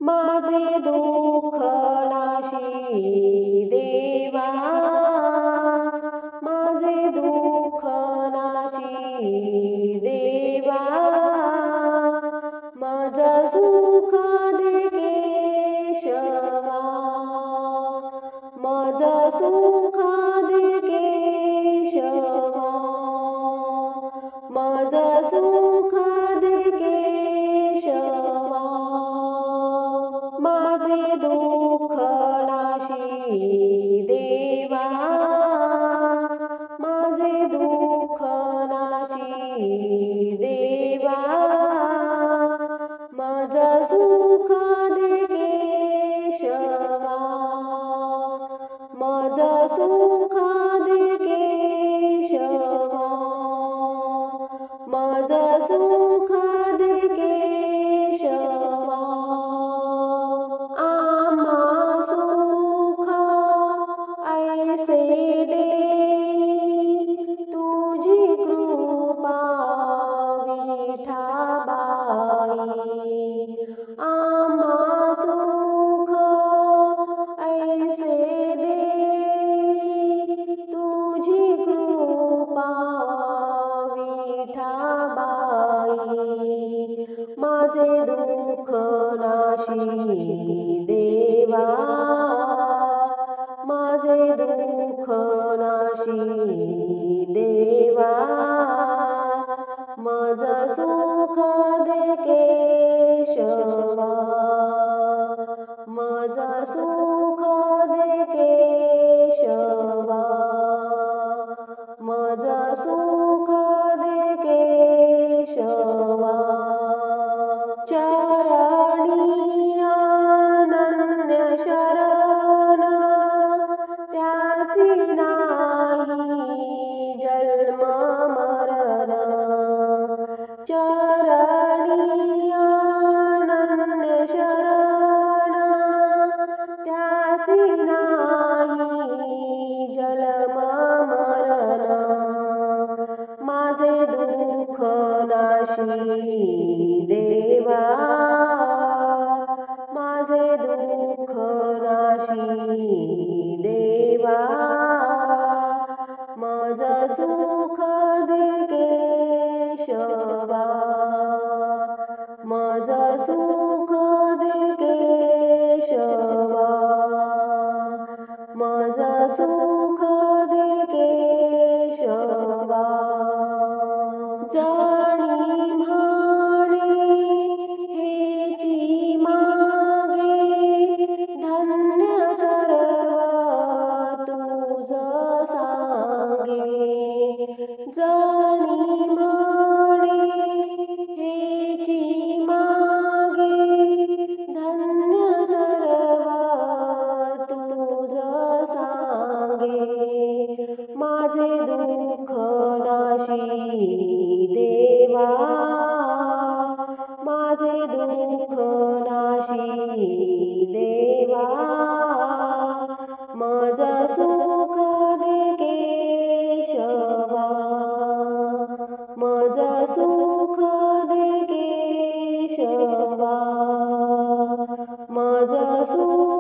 माझे दुःख नाशी देवा, माझे दुःख नाशी देवा, माझं सुख दे केशवा, माझं सुख दे केशवा, माझं सुख दे केशवा, माझे दुःख नाशी देवा, माझे दुःख नाशी देवा, माझं सुख दे केशवा, माझं सुख दे केशवा, माझं सुख दे केशवा, आम्हा सुख ऐसे दे तुझी कृपा विठाबाई, आम्हा सुख ऐसे दे तुझी कृपा विठाबाई, माझे दुःख नाशी देवा, माझे दुःख नाशी देवा, माझं सुख दे केशवा, माझं सुख दे केशवा, माझं सुख दे केशवा, चरणी अनन्य शरण त्यासी नाही जन्म मरण, चरणी अनन्य शरण त्यासी नाही जन्म मरण, माझे दुःख नाशी देवा, माझे दुःख नाशी देवा, माझं सुख दे केशवा, माझं सुख दे केशवा, माझं सुख दे केशवा, जणी म्हणे हेची मागे धन्य सर्व तुझं सांगे, जणी म्हणे हेची मागे धन्य सर्व तुझं सांगे, माझे दुःख नाशी देवा, माझे दुःख नाशी देवा, माझं सुख दे केशवा, माझं सुख दे केशवा, माझं सुख